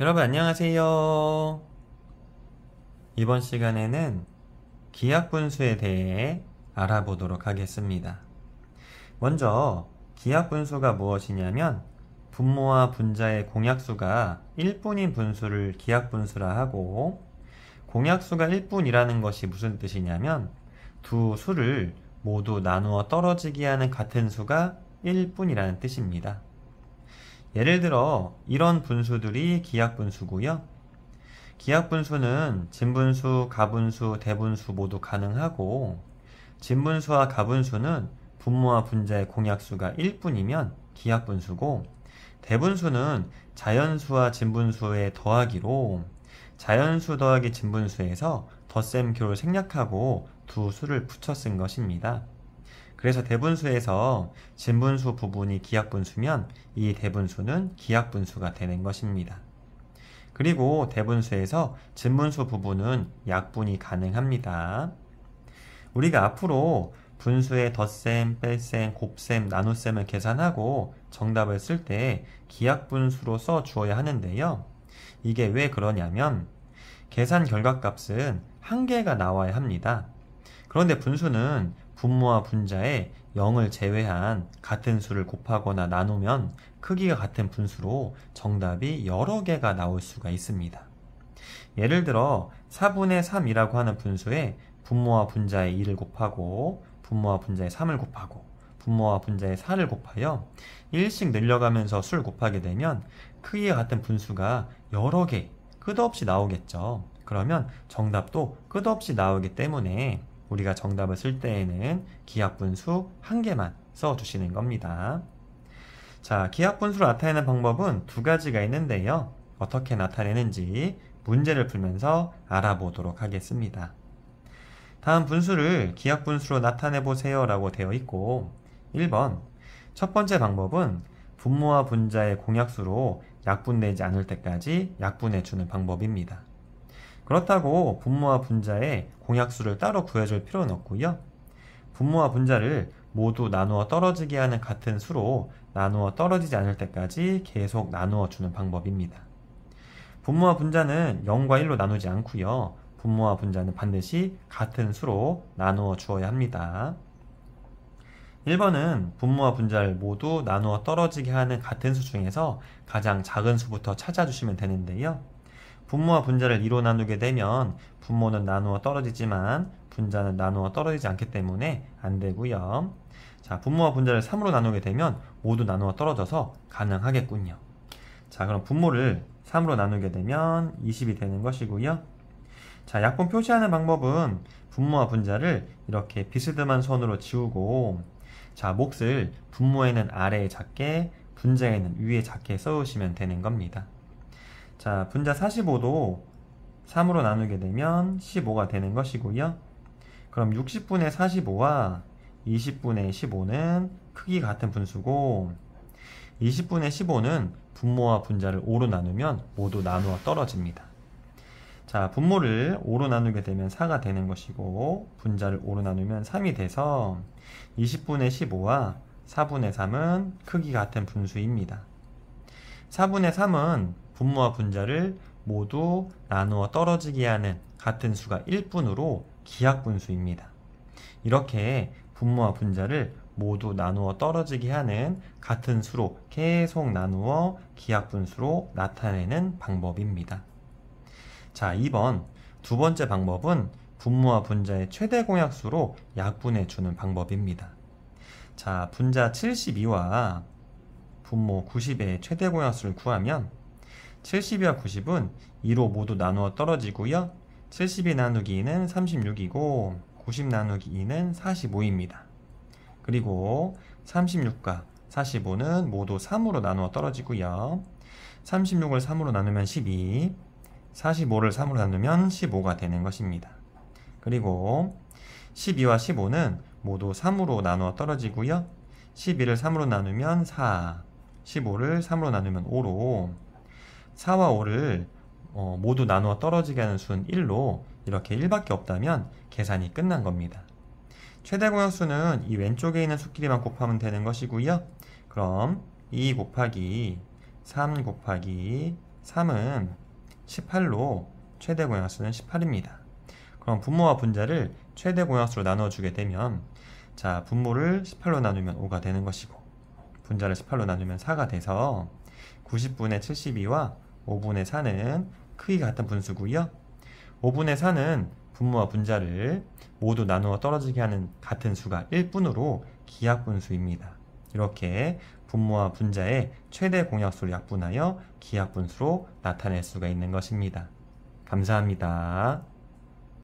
여러분 안녕하세요. 이번 시간에는 기하분수에 대해 알아보도록 하겠습니다. 먼저 기하분수가 무엇이냐면 분모와 분자의 공약수가 1분인 분수를 기하분수라 하고, 공약수가 1분이라는 것이 무슨 뜻이냐면 두 수를 모두 나누어 떨어지게 하는 같은 수가 1분이라는 뜻입니다. 예를 들어 이런 분수들이 기하분수고요. 기하분수는 진분수, 가분수, 대분수 모두 가능하고, 진분수와 가분수는 분모와 분자의 공약수가 1분이면 기하분수고, 대분수는 자연수와 진분수의 더하기로 자연수 더하기 진분수에서 덧셈교를 생략하고 두 수를 붙여 쓴 것입니다. 그래서 대분수에서 진분수 부분이 기하분수면 이 대분수는 기하분수가 되는 것입니다. 그리고 대분수에서 진분수 부분은 약분이 가능합니다. 우리가 앞으로 분수의 덧셈, 뺄셈, 곱셈, 나눗셈을 계산하고 정답을 쓸 때 기하분수로 써 주어야 하는데요. 이게 왜 그러냐면 계산 결과값은 한 개가 나와야 합니다. 그런데 분수는 분모와 분자에 0을 제외한 같은 수를 곱하거나 나누면 크기가 같은 분수로 정답이 여러 개가 나올 수가 있습니다. 예를 들어 4분의 3이라고 하는 분수에 분모와 분자에 2를 곱하고 분모와 분자에 3을 곱하고 분모와 분자에 4를 곱하여 1씩 늘려가면서 수를 곱하게 되면 크기가 같은 분수가 여러 개 끝없이 나오겠죠. 그러면 정답도 끝없이 나오기 때문에 우리가 정답을 쓸 때에는 기하분수 한 개만 써주시는 겁니다. 자, 기하분수를 나타내는 방법은 두 가지가 있는데요. 어떻게 나타내는지 문제를 풀면서 알아보도록 하겠습니다. 다음 분수를 기하분수로 나타내보세요 라고 되어 있고, 1번 첫 번째 방법은 분모와 분자의 공약수로 약분되지 않을 때까지 약분해주는 방법입니다. 그렇다고 분모와 분자의 공약수를 따로 구해줄 필요는 없고요. 분모와 분자를 모두 나누어 떨어지게 하는 같은 수로 나누어 떨어지지 않을 때까지 계속 나누어 주는 방법입니다. 분모와 분자는 0과 1로 나누지 않고요. 분모와 분자는 반드시 같은 수로 나누어 주어야 합니다. 1번은 분모와 분자를 모두 나누어 떨어지게 하는 같은 수 중에서 가장 작은 수부터 찾아주시면 되는데요. 분모와 분자를 2로 나누게 되면 분모는 나누어 떨어지지만 분자는 나누어 떨어지지 않기 때문에 안 되고요. 자, 분모와 분자를 3으로 나누게 되면 모두 나누어 떨어져서 가능하겠군요. 자, 그럼 분모를 3으로 나누게 되면 20이 되는 것이고요. 자, 약분 표시하는 방법은 분모와 분자를 이렇게 비스듬한 선으로 지우고, 자, 몫을 분모에는 아래에 작게, 분자에는 위에 작게 써주시면 되는 겁니다. 자, 분자 45도 3으로 나누게 되면 15가 되는 것이고요. 그럼 60분의 45와 20분의 15는 크기 같은 분수고, 20분의 15는 분모와 분자를 5로 나누면 모두 나누어 떨어집니다. 자, 분모를 5로 나누게 되면 4가 되는 것이고, 분자를 5로 나누면 3이 돼서 20분의 15와 4분의 3은 크기 같은 분수입니다. 4분의 3은 분모와 분자를 모두 나누어 떨어지게 하는 같은 수가 1분으로 기하분수입니다. 이렇게 분모와 분자를 모두 나누어 떨어지게 하는 같은 수로 계속 나누어 기하분수로 나타내는 방법입니다. 자, 2번 두 번째 방법은 분모와 분자의 최대 공약수로 약분해 주는 방법입니다. 자, 분자 72와 분모 90의 최대 공약수를 구하면 72와 90은 2로 모두 나누어 떨어지고요. 72 나누기 2는 36이고 90 나누기 2는 45입니다. 그리고 36과 45는 모두 3으로 나누어 떨어지고요. 36을 3으로 나누면 12, 45를 3으로 나누면 15가 되는 것입니다. 그리고 12와 15는 모두 3으로 나누어 떨어지고요. 12를 3으로 나누면 4, 15를 3으로 나누면 5로 4와 5를 모두 나누어 떨어지게 하는 수는 1로 이렇게 1밖에 없다면 계산이 끝난 겁니다. 최대 공약수는 이 왼쪽에 있는 수끼리만 곱하면 되는 것이고요. 그럼 2 곱하기 3 곱하기 3은 18로 최대 공약수는 18입니다. 그럼 분모와 분자를 최대 공약수로 나눠주게 되면 자, 분모를 18로 나누면 5가 되는 것이고 분자를 18로 나누면 4가 돼서 90분의 72와 5분의 4는 크기가 같은 분수고요. 5분의 4는 분모와 분자를 모두 나누어 떨어지게 하는 같은 수가 1분으로 기하분수입니다. 이렇게 분모와 분자의 최대 공약수를 약분하여 기하분수로 나타낼 수가 있는 것입니다. 감사합니다.